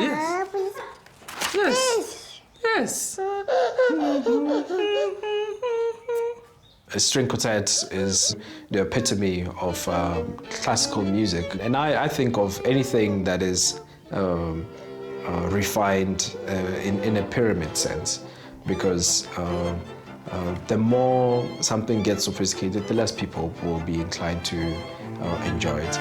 Yes. Yes. Yes. A string quartet is the epitome of classical music. And I think of anything that is refined in a pyramid sense, because the more something gets sophisticated, the less people will be inclined to enjoy it.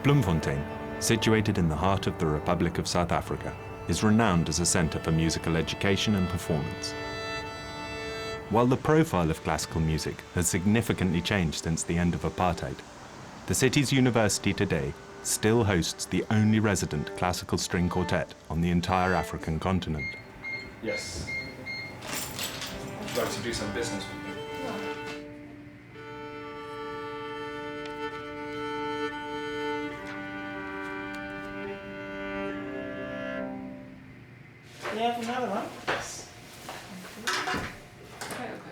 Bloemfontein, situated in the heart of the Republic of South Africa, is renowned as a centre for musical education and performance. While the profile of classical music has significantly changed since the end of apartheid, the city's university today still hosts the only resident classical string quartet on the entire African continent. Yes. Would you like to do some business with me? You have another one? Yes. Okay.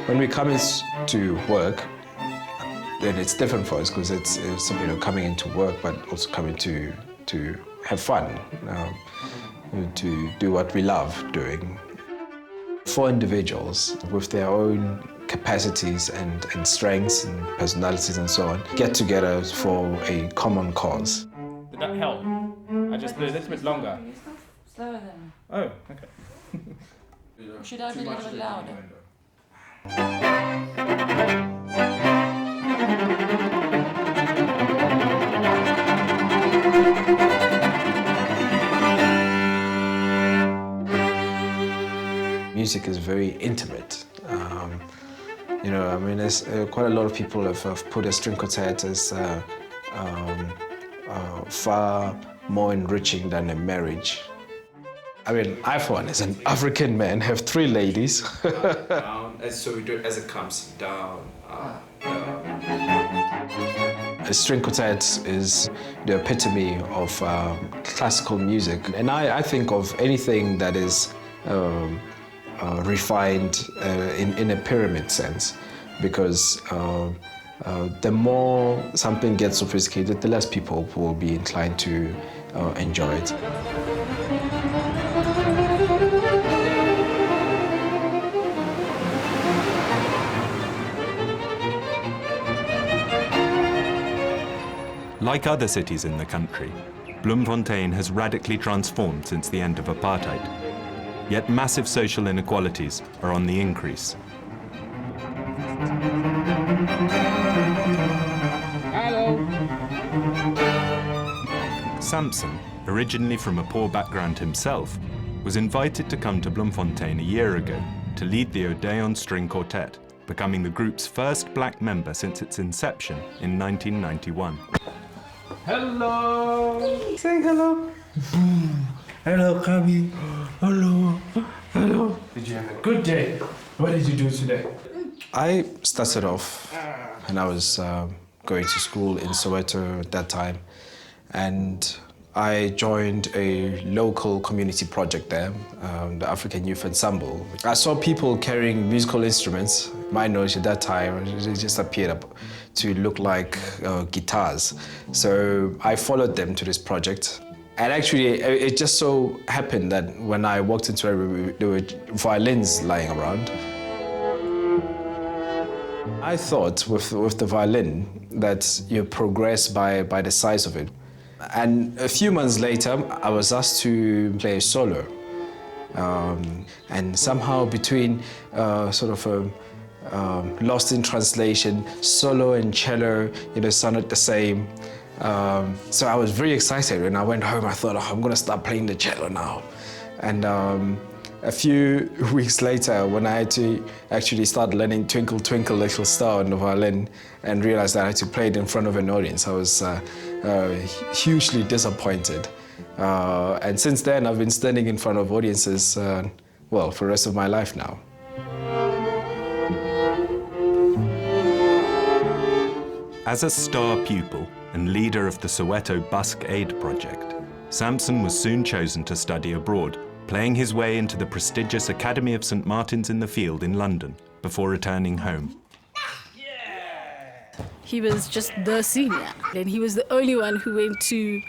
When we come into work, then it's different for us, because it's coming into work, but also coming to have fun, to do what we love doing. For individuals with their own capacities and strengths and personalities and so on, get together for a common cause. Did that help? I just blew a little bit longer. Slower then. Oh, okay. Should I be a little bit louder? Music is very intimate. There's quite a lot of people have put a string quartet as far more enriching than a marriage. I, for one, as an African man, have 3 ladies. Down, so we do it as it comes. Down, up, down. A string quartet is the epitome of classical music. And I think of anything that is refined in a pyramid sense, because the more something gets sophisticated, the less people will be inclined to enjoy it. Like other cities in the country, Bloemfontein has radically transformed since the end of apartheid. Yet massive social inequalities are on the increase. Hello. Sampson, originally from a poor background himself, was invited to come to Bloemfontein a year ago to lead the Odeion String Quartet, becoming the group's first black member since its inception in 1991. Hello. Saying hello. Hello, Kabi. Hello. Hello. Did you have a good day? What did you do today? I started off, and I was going to school in Soweto at that time, and I joined a local community project there, the African Youth Ensemble. I saw people carrying musical instruments. My knowledge at that time, it just appeared up to look like guitars. So I followed them to this project. And actually, it just so happened that when I walked into it, there were violins lying around. I thought with the violin that you progress by the size of it. And a few months later, I was asked to play a solo. And somehow between sort of a lost in translation, solo and cello, sounded the same. So I was very excited. When I went home, I thought, I'm gonna start playing the cello now. And a few weeks later, when I had to actually start learning Twinkle Twinkle Little Star on the violin and realized that I had to play it in front of an audience, I was hugely disappointed. And since then, I've been standing in front of audiences, well, for the rest of my life now. As a star pupil and leader of the Soweto Busk Aid Project, Sampson was soon chosen to study abroad, playing his way into the prestigious Academy of St. Martin's in the Field in London before returning home. He was just the senior, and he was the only one who went to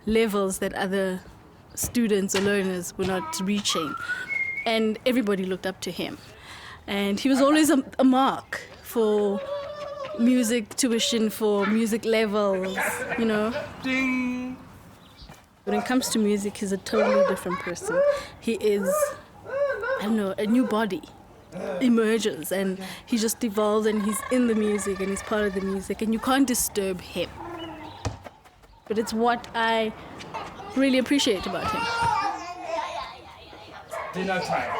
levels that other students or learners were not reaching. And everybody looked up to him. And he was always a mark for music tuition, for music levels, Ding. When it comes to music, he's a totally different person. He is, a new body emerges, and he just evolves, and he's in the music, and he's part of the music, and you can't disturb him. But it's what I really appreciate about him. Dinner time.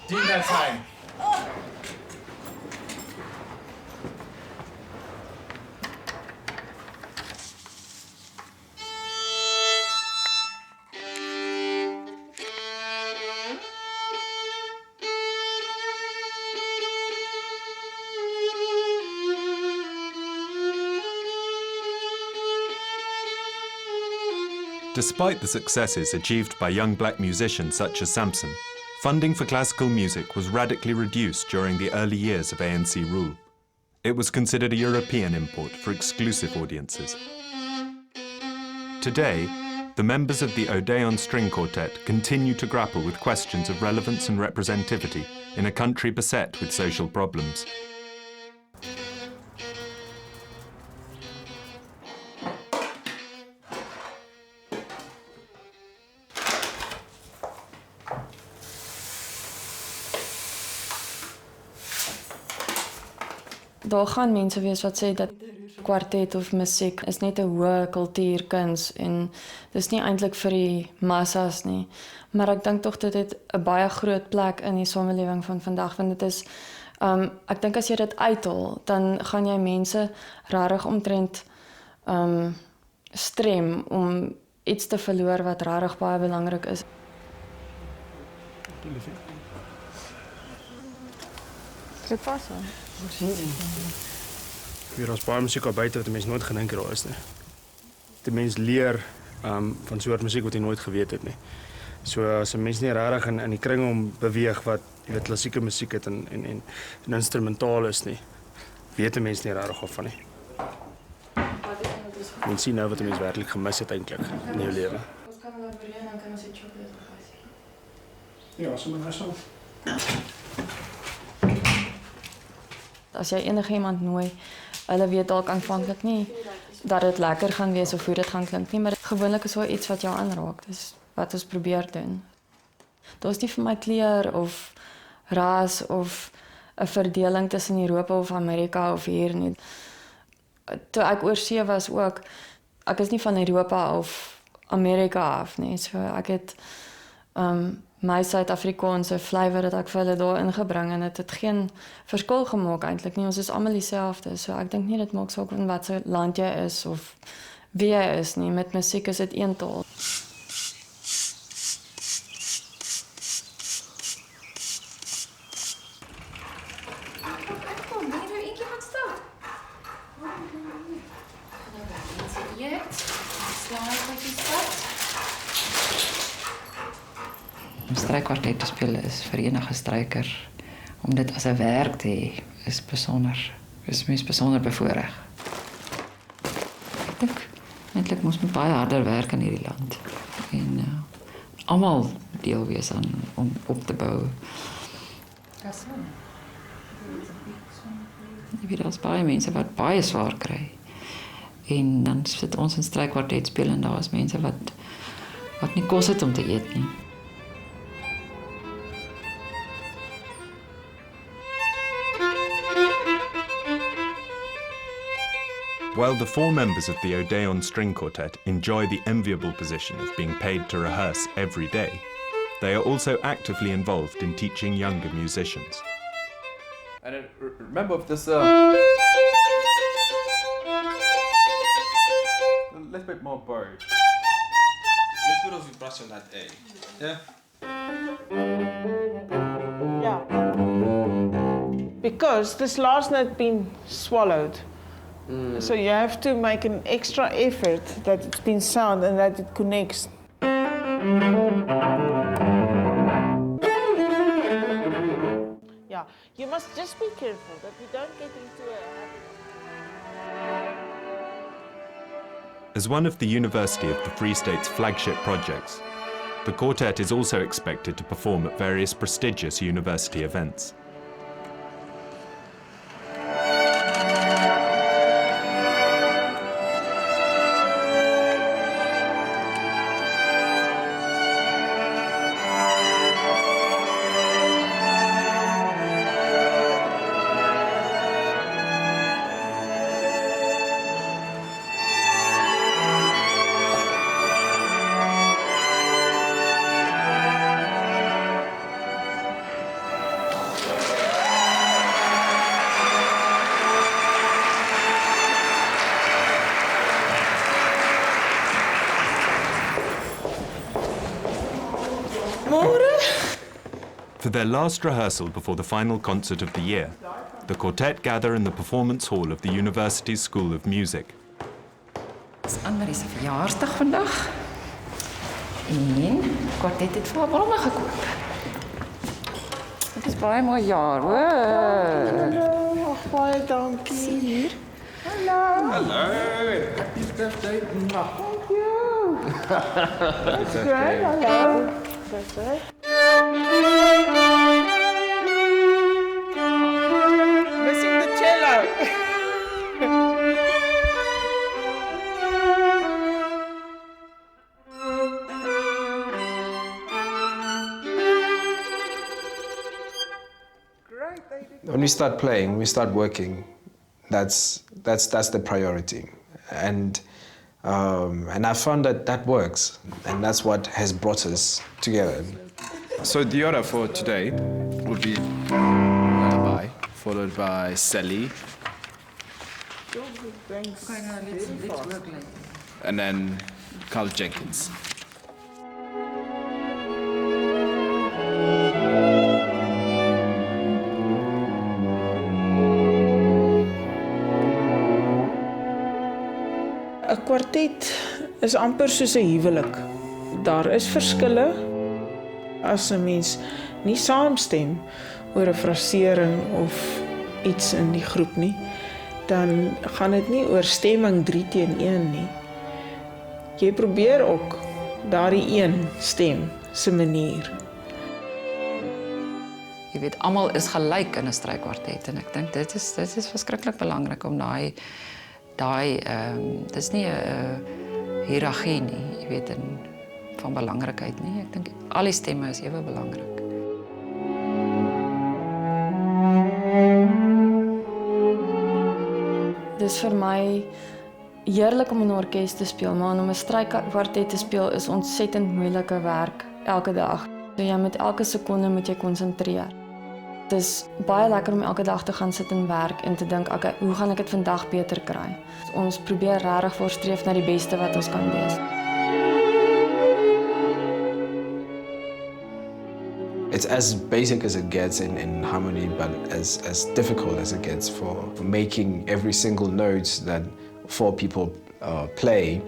Dinner time. Despite the successes achieved by young black musicians such as Sampson, funding for classical music was radically reduced during the early years of ANC rule. It was considered a European import for exclusive audiences. Today, the members of the Odeion String Quartet continue to grapple with questions of relevance and representativity in a country beset with social problems. Daar gaan mense wees wat sê dat kwartet of musiek is net 'n hoë kultuurkuns en dis nie eintlik vir die massas nie. Maar ek dink tog dit het 'n baie groot plek in die samelewing van vandag, want dit is ek dink as jy dit uithaal, dan gaan jy mense regtig omtrent strem om iets te verloor wat regtig baie belangrik is. Dit pas aan. Hier is baie musiek al buite wat 'n mens nooit gedink het daar is nie. Die mens leer van soort musiek wat jy nooit geweet het nie. So as 'n mens nie regtig in die kring om beweeg wat klassieke musiek het en instrumentaal is nie, weet 'n mens nie regtig of van nie. Mens sien nou wat 'n mens werklik gemis het eintlik in jou lewe. Ons kan wel oorheen dan kan ons die chocolate opgys. Ja, sommer nou so. As jy enigiemand nooi, hulle weet dalk aanvanklik nie dat dit lekker gaan wees of hoe dit gaan klink nie, maar gewoonlik is so iets wat jou aanraak. Dis wat ons probeer doen. Daar's nie vir my kleur of ras of 'n verdeling tussen Europa of Amerika of hier nie. Toe ek oorsee was ook, ek is nie van Europa of Amerika af nie, so ek het my Suid-Afrikaanse flavour dat ek vir hulle daar ingebring en dit het geen verskil gemaak eintlik nie. Ons is almal dieselfde, so ek dink nie dit maak saak van watter land jy is of wie jy is nie. Met musiek is dit een taal. Kom, ben je er één keer gaan staan? Staan, even stap. Om strijkkwartet te spelen is vir enige stryker, om dit as 'n werk te hê, is mens besonder bevoorreg. Ek dink eintlik moes men baie harder werk in hierdie land en almal deel wees aan om op te bou. Jy weet, daar's baie mense wat baie swaar kry. En dan sit ons in strijkkwartet speel en daar is mense wat nie kos het om te eet nie. While the 4 members of the Odeion String Quartet enjoy the enviable position of being paid to rehearse every day, they are also actively involved in teaching younger musicians. And then remember of this. A little bit more bow. Let's put off your brush on that A. Yeah. Yeah. Because this last note been swallowed. So you have to make an extra effort that it's been sound and that it connects. Yeah, you must just be careful that you don't get into a habit. As one of the University of the Free State's flagship projects, the quartet is also expected to perform at various prestigious university events. For their last rehearsal before the final concert of the year, the quartet gather in the performance hall of the university's School of Music. Dis Anne-Marie se verjaarsdag vandag. En kwartet het vir haar blomme gekoop. Dit is baie mooi jaar, hoor. Ag, baie dankie. Hier. Hallo. Hello. Happy birthday. Thank you. That's great. Hello. That's great. Missing the cello. When we start playing, when we start working, that's the priority, and I found that works, and that's what has brought us together. So the order for today would be Lullaby, followed by Sally, and then Carl Jenkins. Een kwartet is amper soos 'n huwelik. Daar is verskille. As 'n mens nie saamstem oor 'n frasering of iets in die groep nie, dan gaan dit nie oor stemming 3 teen 1 nie. Jy probeer ook daardie een stem se manier. Jy weet, almal is gelyk in 'n strykkwartet en ek dink dit is verskriklik belangrik om dis nie 'n hiërargie nie, jy weet, van belangrikheid nie. Ek dink al die stemme is ewe belangrik. Dis vir my heerlik om in 'n orkes te speel, maar om 'n strykkwartet te speel is ontsettend moeilike werk elke dag. So jy met elke sekonde moet jy konsentreer. Het is baie lekker om elke dag te gaan sit en werk en te dink, okay, hoe gaan ek dit vandag beter kry? Ons probeer regtig voorstreef na die beste wat ons kan wees. It's as basic as it gets in harmony, but as difficult as it gets for making every single note that 4 people play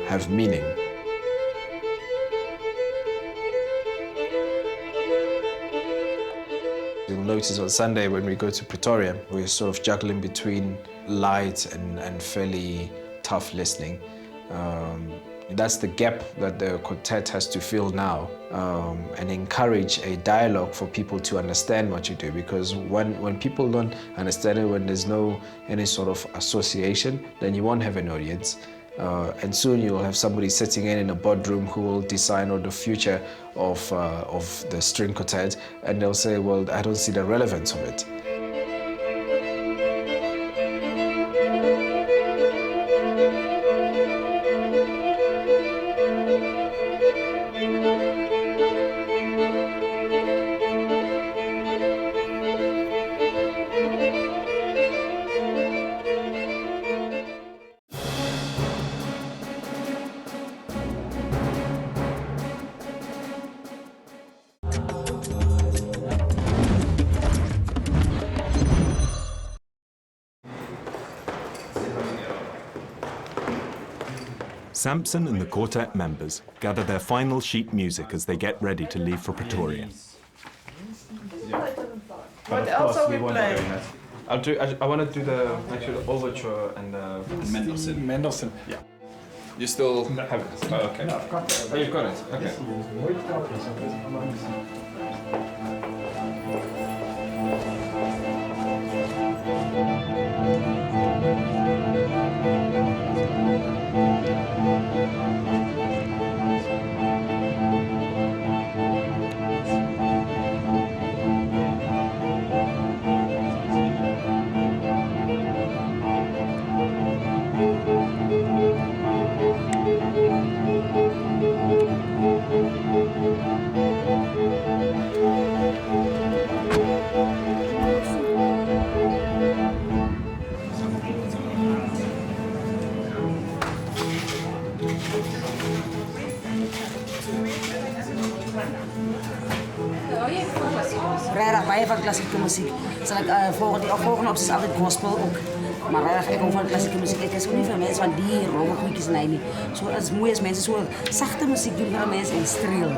have meaning. notice on Sunday when we go to Pretoria, we're sort of juggling between light and fairly tough listening. That's the gap that the quartet has to fill now, and encourage a dialogue for people to understand what you do, because when people don't understand it, when there's any sort of association, then you won't have an audience. And soon you'll have somebody sitting in a boardroom who will design all the future of the string quartet, and they'll say, well, I don't see the relevance of it. Sampson and the quartet members gather their final sheet music as they get ready to leave for Pretoria. What else are we playing? I want to do the actual overture and Mendelssohn. Mendelssohn. Yeah. You still have it? Oh, okay. No, I've got it. Oh, you've got it. Okay. Regtig baie van klassieke musiek. Sal ek volgende opsies altyd gospel ook. Maar regtig ek hou van klassieke musiek. Ek is ook nie van mense van die rowwe goedjies en hy nie. So dit is mooi as mense so sagte musiek doen vir mense en streel.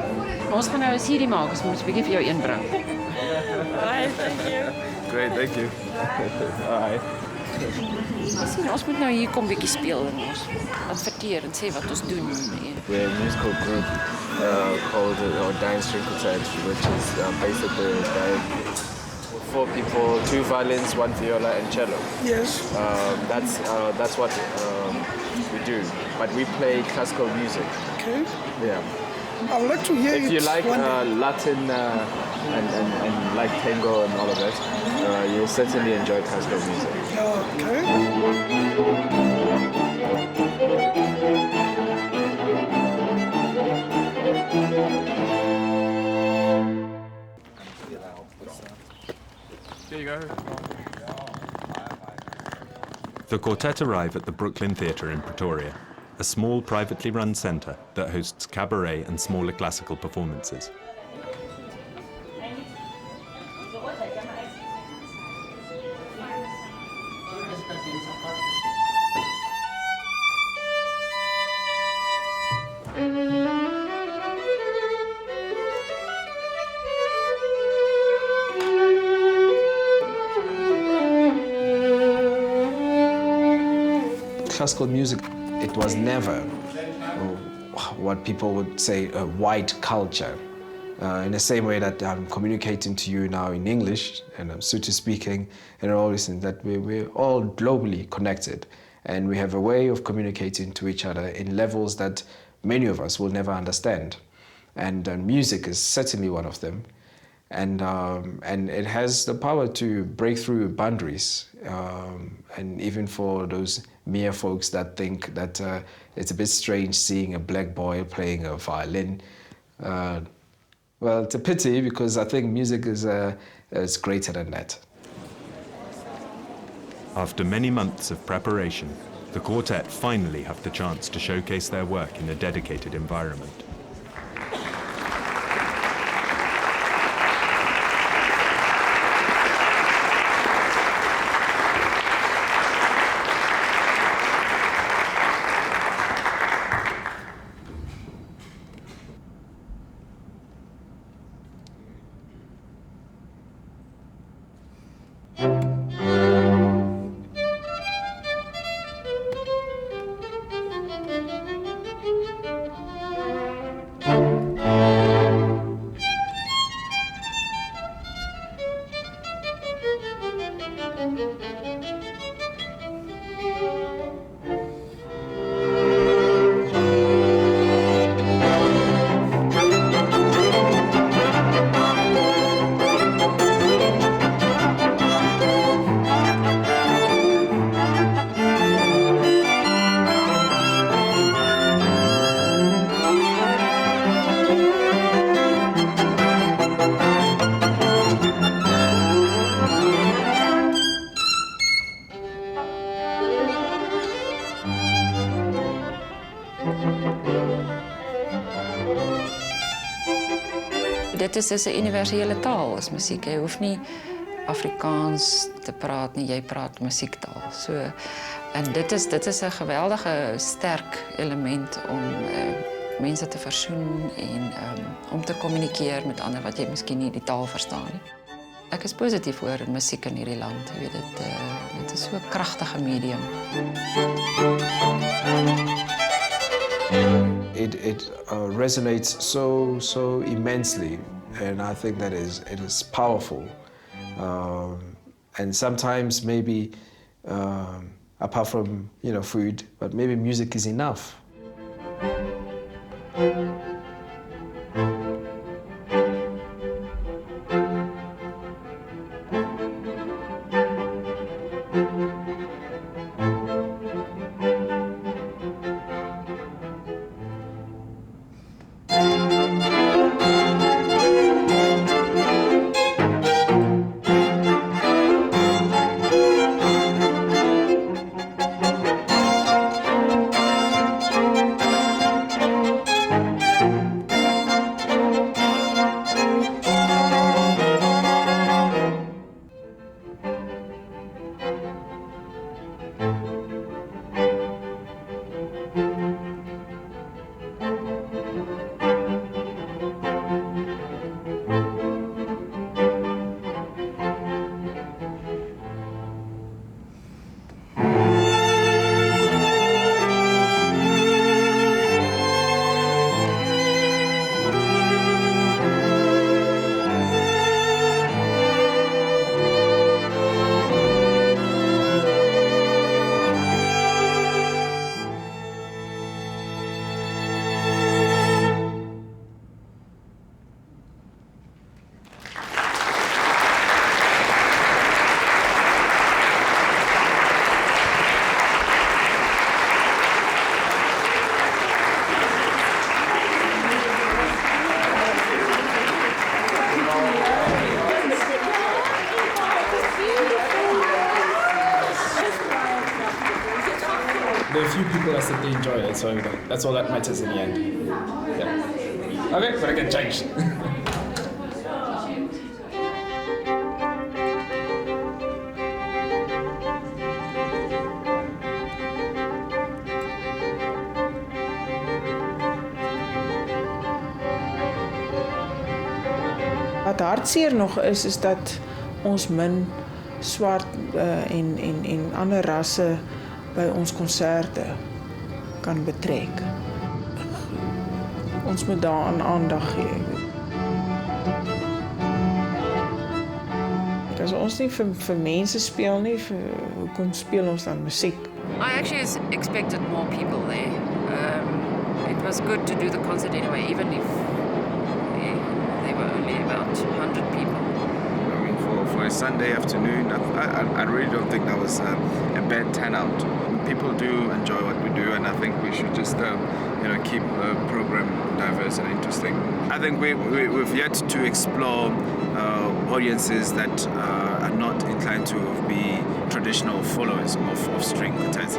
Ons gaan nou 'n CD maak, ons moet 'n bietjie vir jou inbring. Alright, thank you. Great, thank you. Alright. Ons moet nou hier kom bietjie speel en ons adverteer en sê wat ons doen. We're a musical group called the Odeion String Quartet, which is based at the 4 people, 2 violins, 1 viola, and cello. Yes. That's what we do. But we play classical music. Okay. Yeah. I would like to hear If you like Latin and like tango and all of that, you'll certainly enjoy classical music. Okay. There you go. The quartet arrive at the Brooklyn Theatre in Pretoria, a small privately run centre that hosts cabaret and smaller classical performances. Classical music, it was never what people would say a white culture. In the same way that I'm communicating to you now in English and I'm Sotho speaking and all this, and that we're all globally connected and we have a way of communicating to each other in levels that many of us will never understand. And music is certainly one of them. And it has the power to break through boundaries, and even for those mere folks that think that it's a bit strange seeing a black boy playing a violin. Well, it's a pity because I think music is greater than that. After many months of preparation, the quartet finally have the chance to showcase their work in a dedicated environment. Dit is 'n universele taal, is musiek. Jy hoef nie Afrikaans te praat nie, jy praat musiektaal. So en dit is 'n geweldige sterk element om mense te versoen en om te kommunikeer met ander wat jy miskien nie die taal verstaan nie. Ek is positief oor musiek in hierdie land. Jy weet dit is so 'n kragtige medium. It resonates so immensely, and I think that it is powerful. And sometimes maybe apart from food, but maybe music is enough. There are a few people that said they enjoy it, so that's all that matters in the end. Yeah. Okay, but I can change. Wat hartseer nog is dat ons min swart en ander rasse by ons konserte kan betrek. Ons moet daaraan aandag gee. As ons nie vir mense speel nie, hoekom speel ons dan musiek? I actually expected more people there. It was good to do the concert anyway, even if there were only about 100 people. I mean, for a Sunday afternoon, I really don't think that was a bad turnout. People do enjoy what we do, and I think we should just keep the program diverse and interesting. I think we've yet to explore audiences that are not inclined to be traditional followers of string quartets.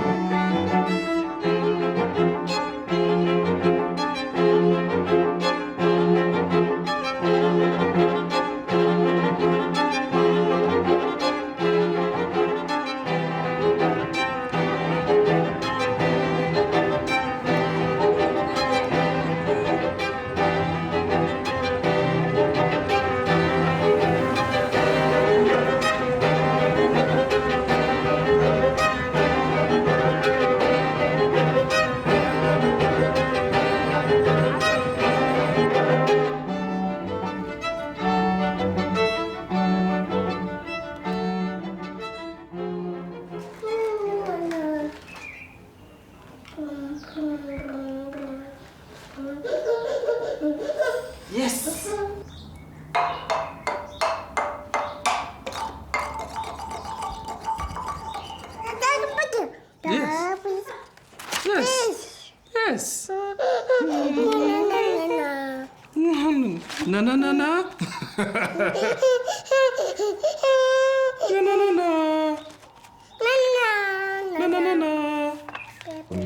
Yes. Yes. Yes. Na na na na.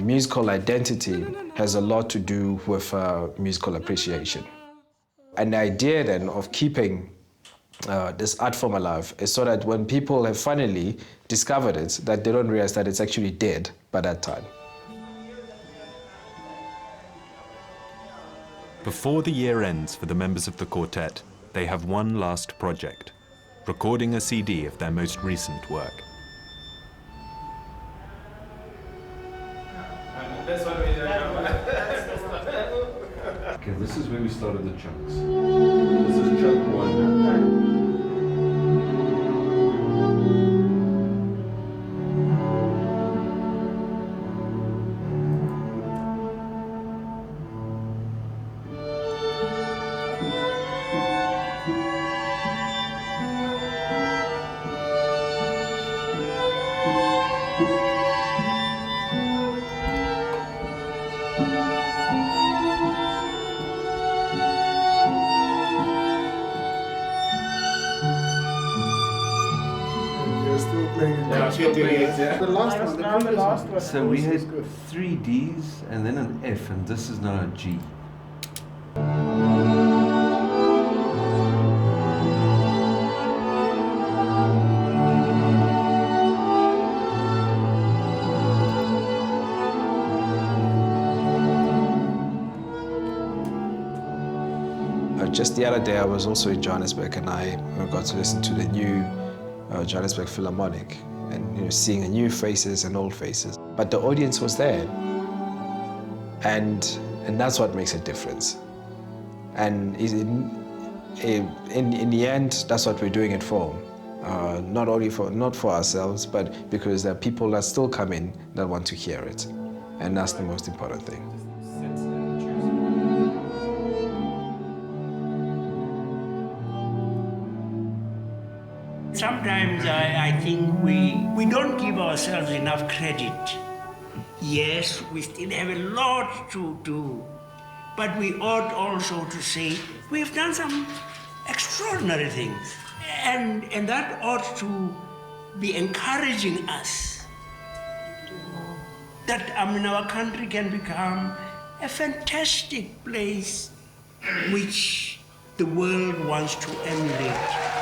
Musical identity has a lot to do with musical appreciation. And the idea then of keeping this art form alive is so that when people have finally discovered it, that they don't realize that it's actually dead by that time. Before the year ends for the members of the quartet, they have one last project, recording a CD of their most recent work. Okay, this is where we started the chunks. This is chunk 1. The last one. So we had 3 Ds and then an F, and this is now a G. Just the other day, I was also in Johannesburg, and I got to listen to the new Johannesburg Philharmonic, and seeing new faces and old faces. But the audience was there, and that's what makes a difference. And in the end, that's what we're doing it for. Not for ourselves, but because there are people that still come in that want to hear it, and that's the most important thing. Sometimes I think we don't give ourselves enough credit. Yes, we still have a lot to do, but we ought also to say we've done some extraordinary things, and that ought to be encouraging us that our country can become a fantastic place which the world wants to emulate.